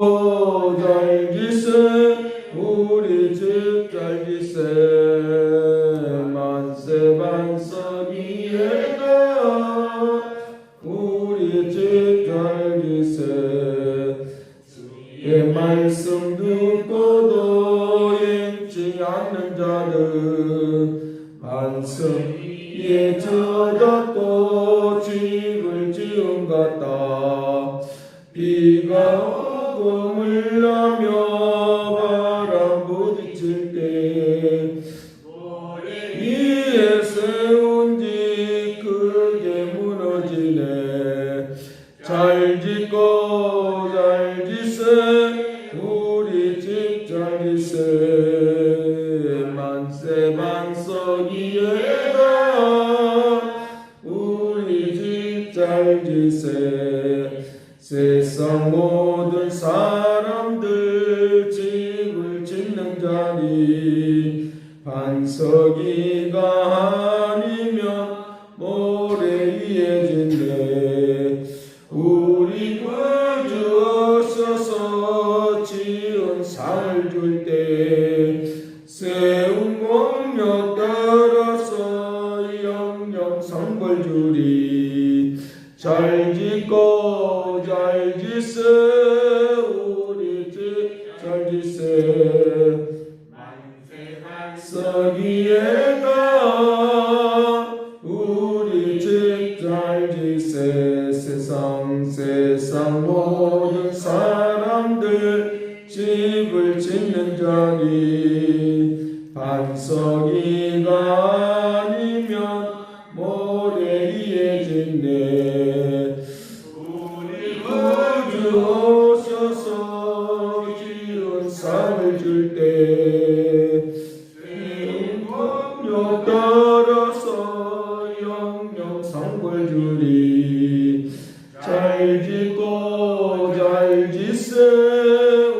잘 지세 우리 집 잘 지세 만세 반석이에다 우리 집 잘 지세 주의 말씀 듣고도 읽지 않는 자는 반석 위에 젖었고 집을 지은 같다. 비가 꿈을 나며 바람 부딪힐 때 위에 세운 집 크게 무너지네. 잘 짓고 잘 지세 우리 집 잘 지세 만세 반석 위에다 우리 집 잘 지세 세상 모든 사람들 집을 짓는 자니 반석이가 아니면 모래 위에 짓네. 우리 구주 오셔서 지은 상을 줄 때 세운 공력 따라서 영영 상벌 주리. 잘 짓고 잘 지세 우리 집 잘 지세 반석 위에다 우리 집 잘 지세 세상 모든 사람들 집을 짓는 자니 반석이가 아니면 모래 위에 짓네. 우리 구주 오셔서 지은 상을 줄 때 능력 따라서 영영 상벌 주리. 잘 짓고 잘 지세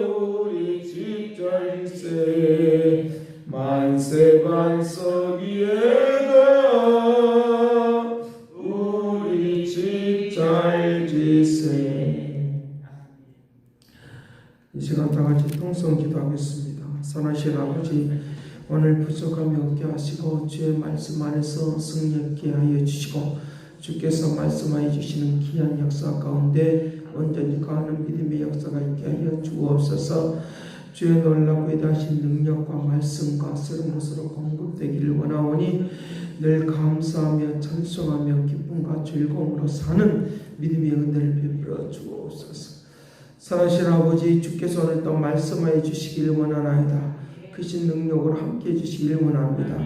우리 집 잘 지세 만세 반석 위에다 우리 집 잘 지세. 이 시간 다 같이 통성 기도하겠습니다. 선하신 아버지, 오늘 부족함이 없게 하시고 주의 말씀 안에서 승리하게 하여 주시고 주께서 말씀하여 주시는 귀한 역사 가운데 온전히 거하는 믿음의 역사가 있게 하여 주옵소서. 주의 놀랍고 위대하신 능력과 말씀과 새로운 것으로 공급되기를 원하오니 늘 감사하며 찬송하며 기쁨과 즐거움으로 사는 믿음의 은혜를 베풀어 주옵소서. 사랑하신 아버지, 주께서 오늘 또 말씀하여 주시기를 원하나이다. 크신 능력으로 함께해 주시기를 원합니다.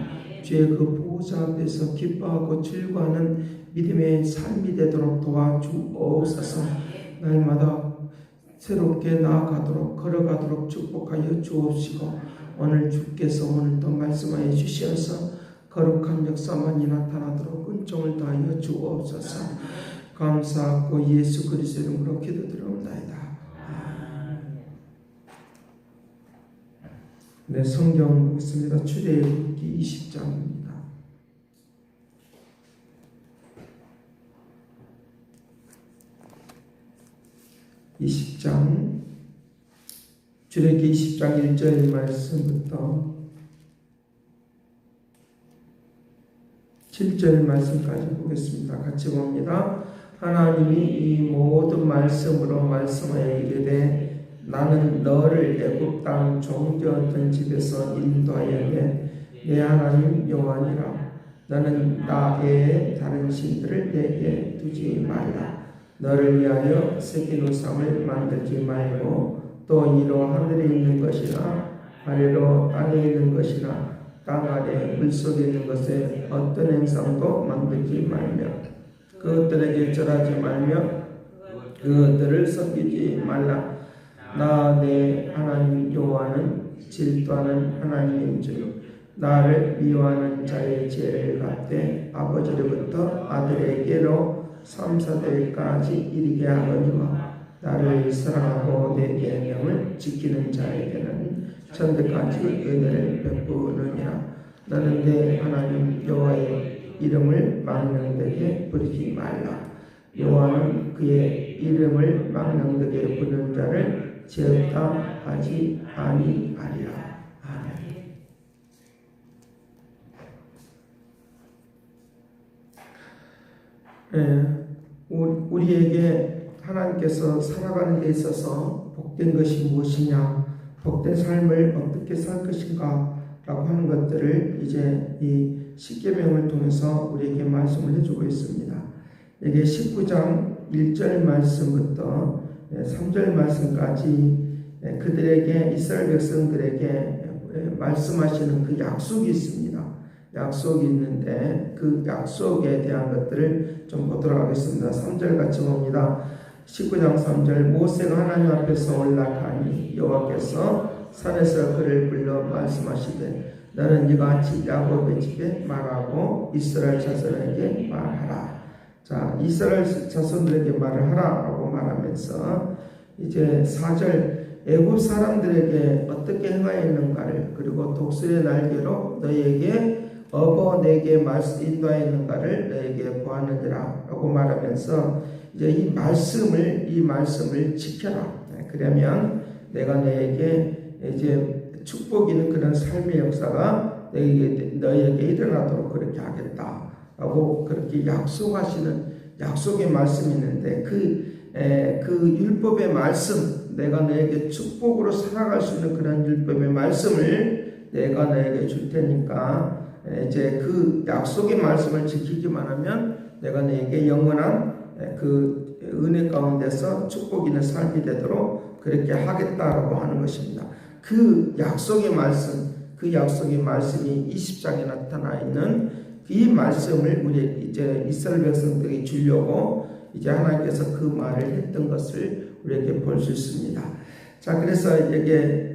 주의 그 보호자 앞에서 기뻐하고 즐거워하는 믿음의 삶이 되도록 도와주옵소서. 날마다 새롭게 나아가도록 걸어가도록 축복하여 주옵시고 오늘 주께서 오늘도 말씀하여 주시어서 거룩한 역사만이 나타나도록 은총을 다하여 주옵소서. 감사하고 예수 그리스도 이름으로 기도드리옵나이다. 네, 성경 보겠습니다. 출애굽기 20장입니다. 출애굽기 20장 1절 말씀부터 7절 말씀까지 보겠습니다. 같이 봅니다. 하나님이 이 모든 말씀으로 말씀하여 이르되 나는 너를 애굽 땅 종되었던 집에서 인도하여 내 하나님 여호와니라. 너는 나 외에 다른 신들을 내게 두지 말라. 너를 위하여 새긴 우상을 만들지 말고 또 이로 하늘에 있는 것이나 아래로 땅에 있는 것이나 땅 아래 물속에 있는 것에 어떤 행상도 만들지 말며 그것들에게 절하지 말며 그것들을 섬기지 말라. 나 내 하나님 여호와는 질투하는 하나님인 줄 나를 미워하는 자의 죄를 갚되 아버지로부터 아들에게로 3, 4대까지 이르게 하거니와 나를 사랑하고 내 계명을 지키는 자에게는 천대까지 은혜를 베푸느니라. 너는 내 하나님 여호와의 이름을 망령되게 부르지 말라. 여호와는 그의 이름을 망령되게 부르는 자를 죄 없다 하지 아니하리라. 아멘. 우리에게 하나님께서 살아가는 데 있어서 복된 것이 무엇이냐, 복된 삶을 어떻게 살 것인가 라고 하는 것들을 이제 이 십계명을 통해서 우리에게 말씀을 해주고 있습니다. 이게 19장 1절 말씀부터 3절 말씀까지 그들에게, 이스라엘 백성들에게 말씀하시는 그 약속이 있습니다. 약속이 있는데 그 약속에 대한 것들을 좀 보도록 하겠습니다. 3절 같이 봅니다. 19장 3절 모세가 하나님 앞에서 올라가니 여호와께서 산에서 그를 불러 말씀하시되 너는 이와 같이 야곱의 집에 말하고 이스라엘 자손에게 말하라. 자, 이스라엘 자손들에게 말을 하라라고 말하면서 이제 4절 애굽 사람들에게 어떻게 행하였는가를, 그리고 독수리의 날개로 너희에게 업어 내게 인도하였는가를 너희에게 보았느니라 라고 말하면서 이제 이 말씀을 지켜라. 그러면 내가 너에게 이제 축복 있는 그런 삶의 역사가 너희에게 일어나도록 그렇게 하겠다 라고 그렇게 약속하시는 약속의 말씀이 있는데 그 율법의 말씀, 내가 너에게 축복으로 살아갈 수 있는 그런 율법의 말씀을 내가 너에게 줄 테니까 이제 그 약속의 말씀을 지키기만 하면 내가 너에게 영원한 그 은혜 가운데서 축복 있는 삶이 되도록 그렇게 하겠다라고 하는 것입니다. 그 약속의 말씀이 20장에 나타나 있는 이 말씀을 우리 이제 이스라엘 백성들에게 주려고 이제 하나님께서 그 말을 했던 것을 우리에게 볼 수 있습니다. 자, 그래서 이제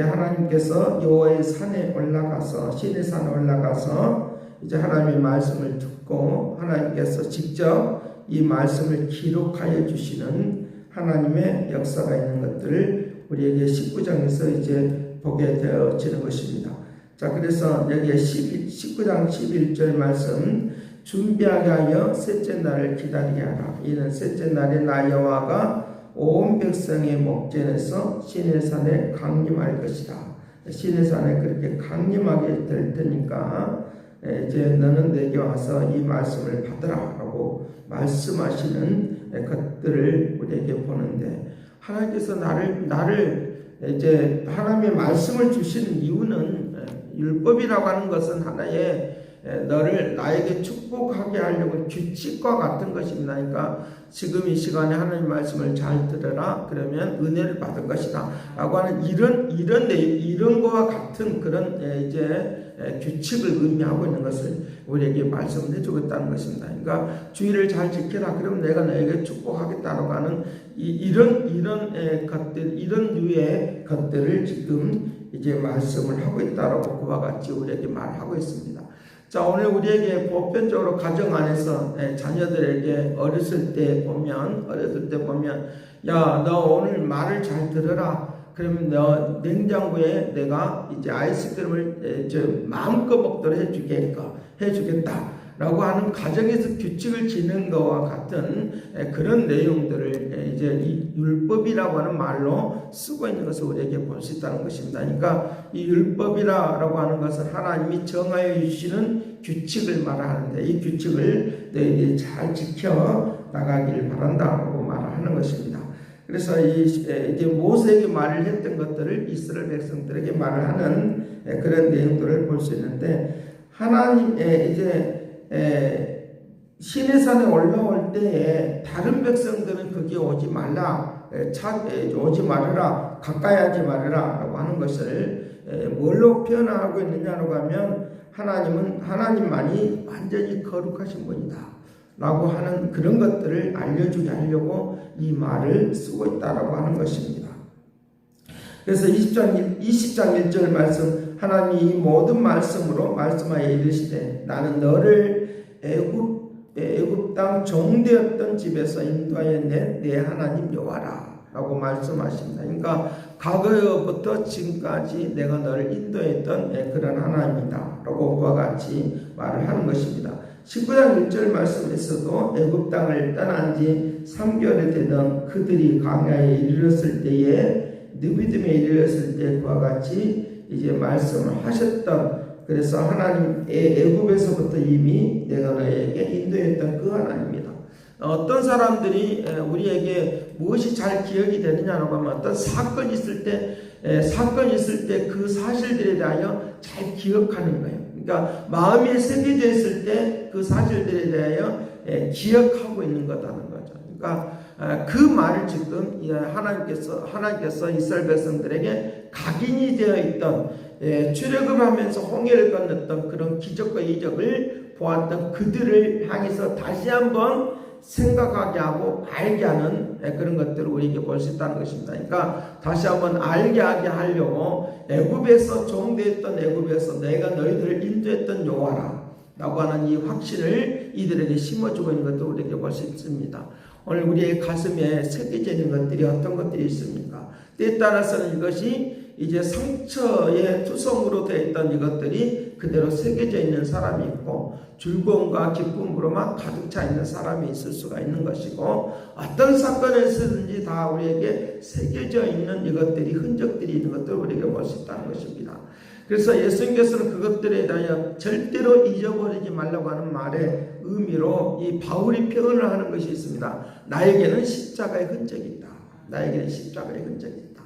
하나님께서 여호와의 산에 올라가서, 신의 산에 올라가서 이제 하나님의 말씀을 듣고 하나님께서 직접 이 말씀을 기록하여 주시는 하나님의 역사가 있는 것들을 우리에게 19장에서 이제 보게 되어지는 것입니다. 자, 그래서 여기에 19장 11절 말씀, 준비하게 하여 셋째 날을 기다리게 하라. 이는 셋째 날에 나 여호와가 온 백성의 목전에서 시내 산에 강림할 것이다. 시내 산에 그렇게 강림하게 될 테니까 이제 너는 내게 와서 이 말씀을 받으라라고 말씀하시는 것들을 우리에게 보는데, 하나님께서 나를 이제 하나님의 말씀을 주시는 이유는, 율법이라고 하는 것은 하나의 너를 나에게 축복하게 하려고 규칙과 같은 것입니다. 그러니까 지금 이 시간에 하나님 말씀을 잘 들어라, 그러면 은혜를 받을 것이다 라고 하는 이런 거와 같은 그런 이제 규칙을 의미하고 있는 것을 우리에게 말씀을 해주겠다는 것입니다. 그러니까 주의를 잘 지켜라, 그러면 내가 너에게 축복하겠다라고 하는 이런 것들, 이런 류의 것들을 지금 이제 말씀을 하고 있다라고 그와 같이 우리에게 말하고 있습니다. 자, 오늘 우리에게 보편적으로 가정 안에서 자녀들에게 어렸을 때 보면 야, 너 오늘 말을 잘 들어라. 그러면 너 냉장고에 내가 이제 아이스크림을 마음껏 먹도록 해주겠다 라고 하는 가정에서 규칙을 지는 것과 같은 그런 내용들을 이제 이 율법이라고 하는 말로 쓰고 있는 것을 우리에게 볼 수 있다는 것입니다. 그러니까 이 율법이라고 하는 것은 하나님이 정하여 주시는 규칙을 말하는데, 이 규칙을 너희들이 잘 지켜 나가길 바란다고 말하는 것입니다. 그래서 이제 모세에게 말을 했던 것들을 이스라엘 백성들에게 말을 하는 그런 내용들을 볼 수 있는데, 하나님의 이제 시내산에 올라올 때에 다른 백성들은 거기에 오지 말라, 오지 말으라, 가까이 하지 말으라 라고 하는 것을 뭘로 표현하고 있느냐고 하면, 하나님만이 완전히 거룩하신 분이다 라고 하는 그런 것들을 알려주게 하려고 이 말을 쓰고 있다라고 하는 것입니다. 그래서 20장 1절 말씀, 하나님이 이 모든 말씀으로 말씀하여 이르시되 나는 너를 애굽 땅 종되었던 집에서 인도하여 내 하나님 여호와라 라고 말씀하십니다. 그러니까 과거부터 지금까지 내가 너를 인도했던 그런 하나님이다 라고 그와 같이 말을 하는 것입니다. 19장 1절 말씀에서도 애굽 땅을 떠난 지 3개월이 되던 그들이 광야에 이르렀을 때에 느비딤에 이르렀을 때 그와 같이 이제 말씀을 하셨던, 그래서 하나님의 애굽에서부터 이미 내가 너에게 인도했던 그 하나님이다. 어떤 사람들이 우리에게 무엇이 잘 기억이 되느냐라고 하면 어떤 사건이 있을 때 그 사실들에 대하여 잘 기억하는 거예요. 그러니까 마음에 새겨져 있을 때 그 사실들에 대하여 기억하고 있는 거다는 거죠. 그러니까 그 말을 지금 하나님께서 이스라엘 백성들에게 각인이 되어 있던, 출애굽하면서 홍해를 건넜던 그런 기적과 이적을 보았던 그들을 향해서 다시 한번 생각하게 하고 알게 하는 그런 것들을 우리에게 볼 수 있다는 것입니다. 그러니까 다시 한번 알게 하게 하려고 애굽에서 종되었던 애굽에서 내가 너희들을 인도했던 여호와라 라고 하는 이 확신을 이들에게 심어주고 있는 것도 우리에게 볼 수 있습니다. 오늘 우리의 가슴에 새겨져 있는 것들이 어떤 것들이 있습니까? 때에 따라서는 이것이 이제 상처의 투성으로 되어 있던 이것들이 그대로 새겨져 있는 사람이 있고, 즐거움과 기쁨으로만 가득 차 있는 사람이 있을 수가 있는 것이고, 어떤 사건에서든지 다 우리에게 새겨져 있는 이것들이, 흔적들이 있는 것들을 우리에게 볼 수 있다는 것입니다. 그래서 예수님께서는 그것들에 대하여 절대로 잊어버리지 말라고 하는 말의 의미로 이 바울이 표현을 하는 것이 있습니다. 나에게는 십자가의 흔적이 있다. 나에게는 십자가의 흔적이 있다.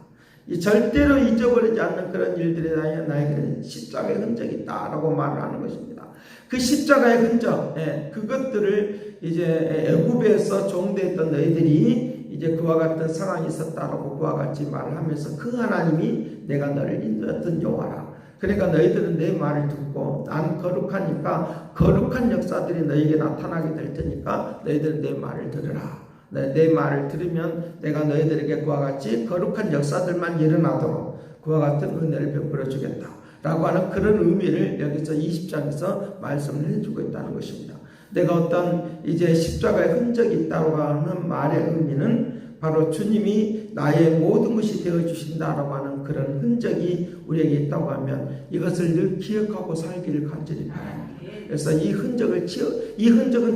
이 절대로 잊어버리지 않는 그런 일들에 대하여 나에게는 십자가의 흔적이 있다라고 말을 하는 것입니다. 그 십자가의 흔적, 그것들을 이제 애굽에서 종되었던 너희들이 이제 그와 같은 상황이 있었다라고 그와 같이 말을 하면서, 그 하나님이 내가 너를 인도했던 여호와라. 그러니까 너희들은 내 말을 듣고, 난 거룩하니까 거룩한 역사들이 너희에게 나타나게 될 테니까 너희들은 내 말을 들으라. 내 말을 들으면 내가 너희들에게 그와 같이 거룩한 역사들만 일어나도록 그와 같은 은혜를 베풀어 주겠다 라고 하는 그런 의미를 여기서 20장에서 말씀을 해주고 있다는 것입니다. 내가 어떤 이제 십자가의 흔적이 있다고 하는 말의 의미는 바로 주님이 나의 모든 것이 되어주신다라고 하는 그런 흔적이 우리에게 있다고 하면 이것을 늘 기억하고 살기를 간절히 바랍니다. 그래서 이 흔적은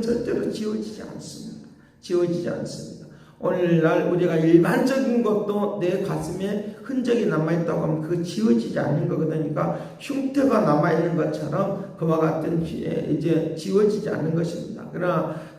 절대로 지워지지 않습니다. 오늘날 우리가 일반적인 것도 내 가슴에 흔적이 남아있다고 하면 그거 지워지지 않는 거거든요. 그러니까 흉터가 남아있는 것처럼 그와 같은 이제 지워지지 않는 것입니다.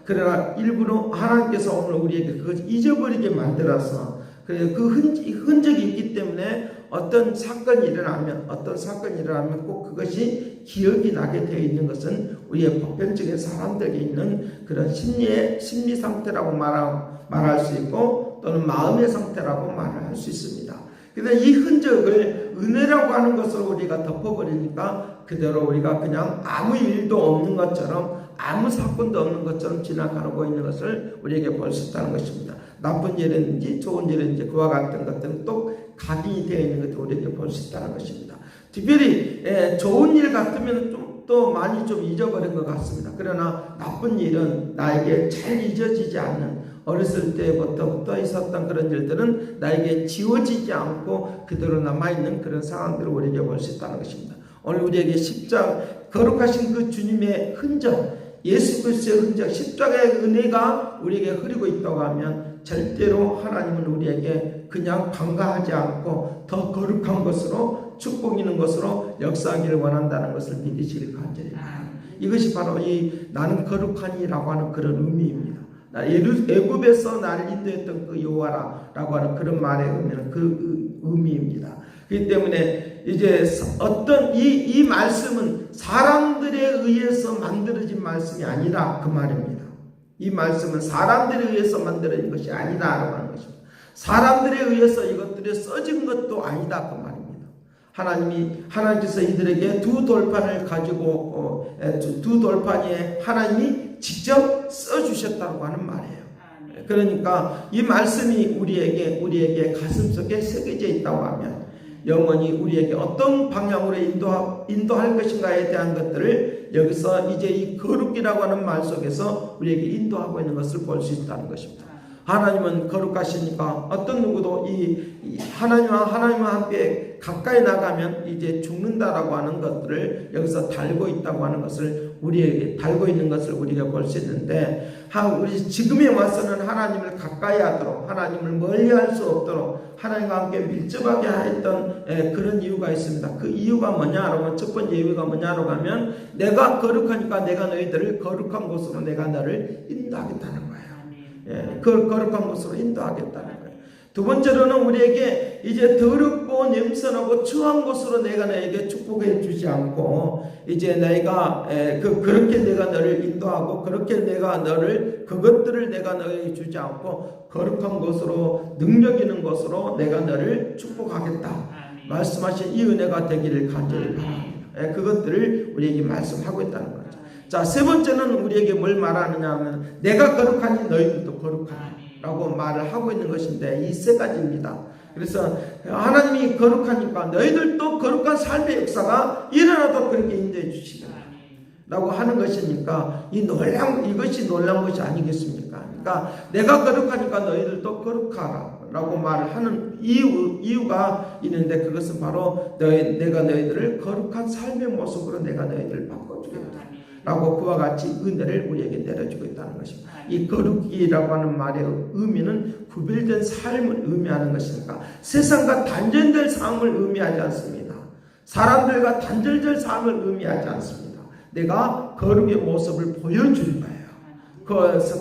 그러나 일부러 하나님께서 오늘 우리에게 그것을 잊어버리게 만들어서, 그 흔적이 있기 때문에 어떤 사건이 일어나면 꼭 그것이 기억이 나게 되어 있는 것은 우리의 보편적인 사람들에게 있는 그런 심리 상태라고 말할 수 있고, 또는 마음의 상태라고 말을 할 수 있습니다. 그런데 이 흔적을 은혜라고 하는 것으로 우리가 덮어버리니까 그대로 우리가 그냥 아무 일도 없는 것처럼, 아무 사건도 없는 것처럼 지나가고 있는 것을 우리에게 볼 수 있다는 것입니다. 나쁜 일이든지 좋은 일이든지 그와 같은 것들은 또 각인이 되어 있는 것도 우리에게 볼 수 있다는 것입니다. 특별히 좋은 일 같으면 또 많이 잊어버린 것 같습니다. 그러나 나쁜 일은 나에게 잘 잊어지지 않는, 어렸을 때부터 있었던 그런 일들은 나에게 지워지지 않고 그대로 남아있는 그런 상황들을 우리에게 볼 수 있다는 것입니다. 오늘 우리에게 거룩하신 그 주님의 흔적, 예수 그리스도의 흔적, 십자가의 은혜가 우리에게 흐르고 있다고 하면 절대로 하나님은 우리에게 그냥 간과하지 않고 더 거룩한 것으로, 축복 있는 것으로 역사하기를 원한다는 것을 믿으시길 간절히 바랍니다. 이것이 바로 이 나는 거룩하니라고 하는 그런 의미입니다. 애굽에서 나를 인도했던 그 여호와라 라고 하는 그런 말의 의미는 그 의미입니다. 그렇기 때문에 이제 어떤 이 말씀은 사람들에 의해서 만들어진 말씀이 아니라 그 말입니다. 이 말씀은 사람들에 의해서 만들어진 것이 아니다라고 하는 것입니다. 사람들에 의해서 이것들이 써진 것도 아니다 그 말입니다. 하나님께서 이들에게 두 돌판을 가지고 두 돌판 위에 하나님이 직접 써주셨다고 하는 말이에요. 그러니까 이 말씀이 우리에게 가슴속에 새겨져 있다고 하면 영원히 우리에게 어떤 방향으로 인도할 것인가에 대한 것들을 여기서 이제 이 거룩이라고 하는 말 속에서 우리에게 인도하고 있는 것을 볼 수 있다는 것입니다. 하나님은 거룩하시니까 어떤 누구도 이 하나님과 함께 가까이 나가면 이제 죽는다라고 하는 것들을 여기서 달고 있다고 하는 것을 우리에게 달고 있는 것을 우리가 볼 수 있는데, 우리 지금에 와서는 하나님을 가까이 하도록, 하나님을 멀리 할 수 없도록 하나님과 함께 밀접하게 했던 그런 이유가 있습니다. 그 이유가 뭐냐라고, 첫 번째 이유가 뭐냐라고 하면, 내가 거룩하니까 내가 너희들을 거룩한 곳으로 내가 너를 인도하겠다는 거예요. 그 거룩한 곳으로 인도하겠다는 거예요. 두 번째로는 우리에게 이제 더럽고 냄새나고 추한 곳으로 내가 너에게 축복해 주지 않고, 이제 내가 그렇게 내가 너를 인도하고, 그렇게 내가 너를, 그것들을 내가 너에게 주지 않고 거룩한 곳으로, 능력 있는 곳으로 내가 너를 축복하겠다 말씀하신 이 은혜가 되기를 간절히 바랍니다. 그것들을 우리에게 말씀하고 있다는 거죠. 자, 세 번째는 우리에게 뭘 말하느냐 하면, 내가 거룩하니 너희들도 거룩하라 라고 말을 하고 있는 것인데, 이 세 가지입니다. 그래서 하나님이 거룩하니까 너희들도 거룩한 삶의 역사가 일어나도 그렇게 인도해 주시라 라고 하는 것이니까, 이것이 놀라운 것이 아니겠습니까? 그러니까 내가 거룩하니까 너희들도 거룩하라 라고 말을 하는 이유가 있는데, 그것은 바로 내가 너희들을 거룩한 삶의 모습으로 내가 너희들을 바꿔주겠다 라고 그와 같이 은혜를 우리에게 내려주고 있다는 것입니다. 이 거룩이라고 하는 말의 의미는 구별된 삶을 의미하는 것이니까, 세상과 단절될 삶을 의미하지 않습니다. 사람들과 단절될 삶을 의미하지 않습니다. 내가 거룩의 모습을 보여주는 거예요.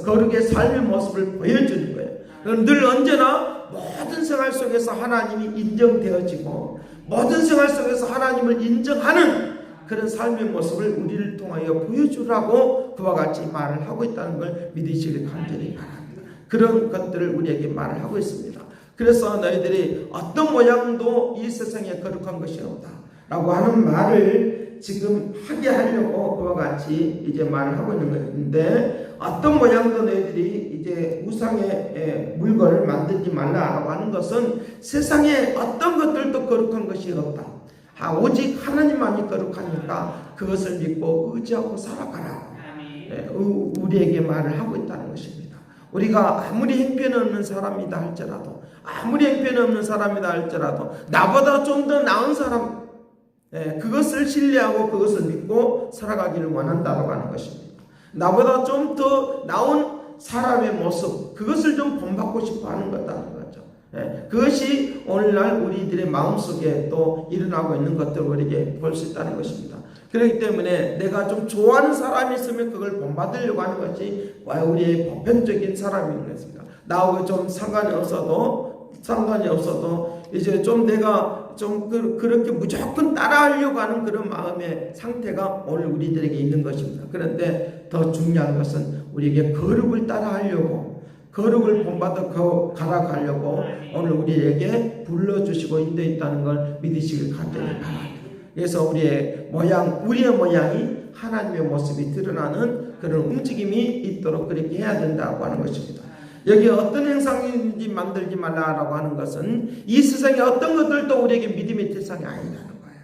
거룩의 삶의 모습을 보여주는 거예요. 늘 언제나 모든 생활 속에서 하나님이 인정되어지고, 모든 생활 속에서 하나님을 인정하는 그런 삶의 모습을 우리를 통하여 보여주라고 그와 같이 말을 하고 있다는 걸 믿으시길 간절히 바랍니다. 그런 것들을 우리에게 말을 하고 있습니다. 그래서 너희들이 어떤 모양도 이 세상에 거룩한 것이 없다 라고 하는 말을 지금 하게 하려고 그와 같이 이제 말을 하고 있는 것인데, 어떤 모양도 너희들이 이제 우상의 물건을 만들지 말라라고 하는 것은, 세상에 어떤 것들도 거룩한 것이 없다, 오직 하나님만이 거룩하니까 그것을 믿고 의지하고 살아가라, 우리에게 말을 하고 있다는 것입니다. 우리가 아무리 형편없는 사람이다 할지라도, 나보다 좀 더 나은 사람, 그것을 신뢰하고 그것을 믿고 살아가기를 원한다고 하는 것입니다. 나보다 좀 더 나은 사람의 모습, 그것을 좀 본받고 싶어 하는 거다는 거죠. 그것이 오늘날 우리들의 마음속에 또 일어나고 있는 것들을 우리에게 볼 수 있다는 것입니다. 그렇기 때문에 내가 좀 좋아하는 사람이 있으면 그걸 본받으려고 하는 것이 우리의 보편적인 사람인 것입니다. 나하고 좀 상관이 없어도 이제 좀 내가 좀 그렇게 무조건 따라하려고 하는 그런 마음의 상태가 오늘 우리들에게 있는 것입니다. 그런데 더 중요한 것은 우리에게 거룩을 따라하려고, 거룩을 본받아 가라가려고 오늘 우리에게 불러주시고 인도했다는 걸 믿으시길 간절히 바랍니다. 그래서 우리의 모양이 하나님의 모습이 드러나는 그런 움직임이 있도록 그렇게 해야 된다고 하는 것입니다. 여기 어떤 행상인지 만들지 말라라고 하는 것은, 이 세상의 어떤 것들도 우리에게 믿음의 대상이 아니라는 거예요.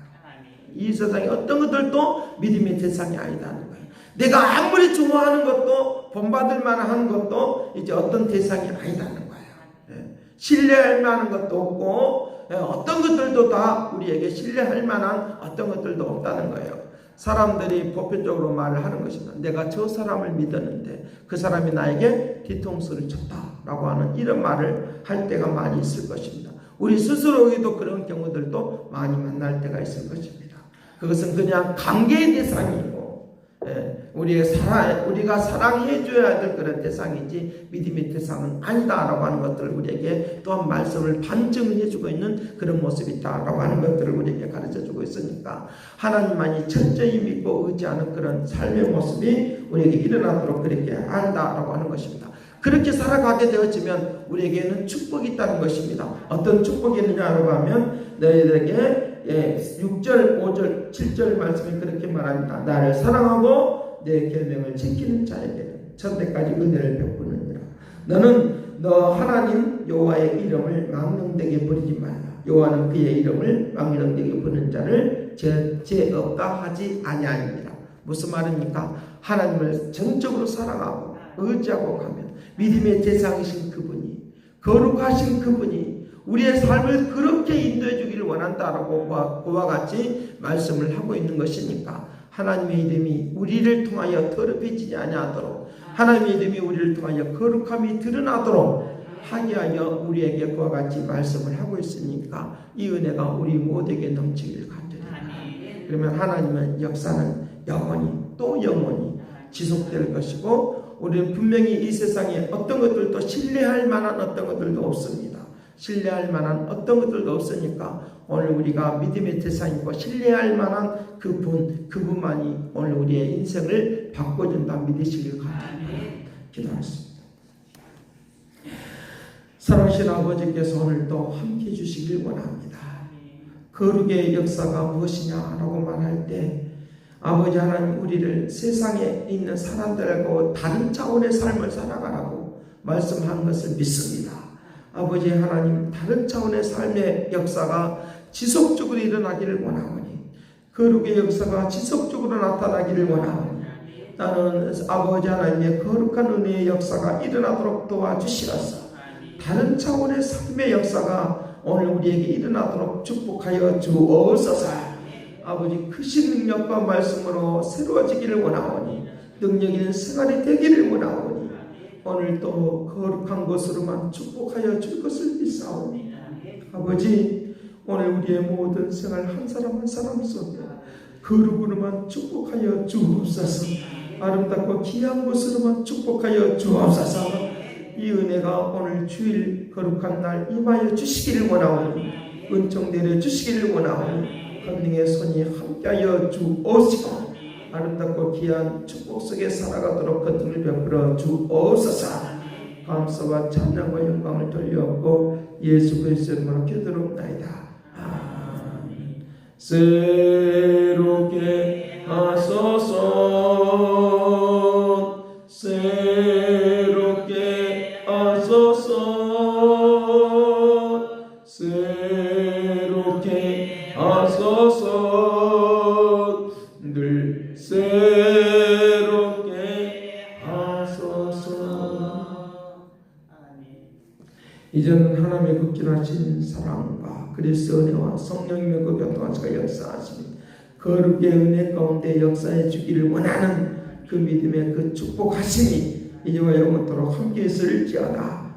이 세상의 어떤 것들도 믿음의 대상이 아니라는 거예요. 내가 아무리 좋아하는 것도, 본받을 만한 것도 이제 어떤 대상이 아니라는 거예요. 신뢰할 만한 것도 없고, 어떤 것들도 다 우리에게 신뢰할 만한 어떤 것들도 없다는 거예요. 사람들이 보편적으로 말을 하는 것입니다. 내가 저 사람을 믿었는데 그 사람이 나에게 뒤통수를 쳤다라고 하는 이런 말을 할 때가 많이 있을 것입니다. 우리 스스로에도 그런 경우들도 많이 만날 때가 있을 것입니다. 그것은 그냥 관계의 대상이고, 우리가 사랑해줘야 될 그런 대상이지 믿음의 대상은 아니다라고 하는 것들을 우리에게 또한 말씀을 반증을 해주고 있는 그런 모습이 있다라고 하는 것들을 우리에게 가르쳐주고 있으니까, 하나님만이 철저히 믿고 의지하는 그런 삶의 모습이 우리에게 일어나도록 그렇게 한다라고 하는 것입니다. 그렇게 살아가게 되어지면 우리에게는 축복이 있다는 것입니다. 어떤 축복이 있느냐라고 하면, 너희들에게 6절, 5절, 7절 말씀이 그렇게 말합니다. 나를 사랑하고 내 계명을 지키는 자에게 천대까지 은혜를 베푸느니라. 너는 너 하나님 여호와의 이름을 망령되게 버리지 말라. 여호와는 그의 이름을 망령되게 부르는 자를 죄 없다 하지 아니하니라. 무슨 말입니까? 하나님을 전적으로 사랑하고 의지하고 가면 믿음의 대상이신 그분이, 거룩하신 그분이 우리의 삶을 그렇게 인도해 주기를 원한다라고 그와 같이 말씀을 하고 있는 것이니까, 하나님의 이름이 우리를 통하여 더럽혀지지 아니하도록 하나님의 이름이 우리를 통하여 거룩함이 드러나도록 하게 하여 우리에게 그와 같이 말씀을 하고 있으니까 이 은혜가 우리 모두에게 넘치길 간절합니다. 그러면 하나님의 역사는 영원히 또 영원히 지속될 것이고 우리는 분명히 이 세상에 어떤 것들도 신뢰할 만한 어떤 것들도 없습니다. 신뢰할 만한 어떤 것들도 없으니까 오늘 우리가 믿음의 대상이고 신뢰할 만한 그분만이 오늘 우리의 인생을 바꿔준다 믿으시길 바랍니다. 기도하겠습니다. 사랑하신 아버지께서 오늘도 함께해 주시길 원합니다. 거룩의 역사가 무엇이냐라고 말할 때 아버지 하나님 우리를 세상에 있는 사람들하고 다른 차원의 삶을 살아가라고 말씀한 것을 믿습니다. 아버지 하나님 다른 차원의 삶의 역사가 지속적으로 일어나기를 원하오니 거룩의 역사가 지속적으로 나타나기를 원하오니 나는 아버지 하나님의 거룩한 은혜의 역사가 일어나도록 도와주시옵소서. 다른 차원의 삶의 역사가 오늘 우리에게 일어나도록 축복하여 주옵소서. 아버지 크신 능력과 말씀으로 새로워지기를 원하오니 능력 있는 생활이 되기를 원하오니 오늘도 거룩한 것으로만 축복하여 줄 것을 믿사오니 아버지 오늘 우리의 모든 생활 한 사람 한 사람 속에 거룩으로만 축복하여 주옵소서. 아름답고 귀한 것으로만 축복하여 주옵소서. 이 은혜가 오늘 주일 거룩한 날 임하여 주시기를 원하오니 은총 내려 주시기를 원하오니 하느님의 손이 함께하여 주옵시고 아름답고 귀한 축복 속에 살아가도록 그 등을 베풀어 주옵소서. 감사와 찬양과 영광을 돌려옵고 예수 그리스도의 이름으로 기도드리옵나이다. 아멘. 새롭게 하소서 새롭게 하소서 새롭게 하소서 늘 새롭게 하소서. 이제는 하나님의 극진하신 사랑과 그리스도 은혜와 성령님의 그 교통하시가 역사하시니 거룩의 은혜 가운데 역사해 주기를 원하는 그 믿음의 그 축복하심이 이제와 영원토록 함께 있을지어다.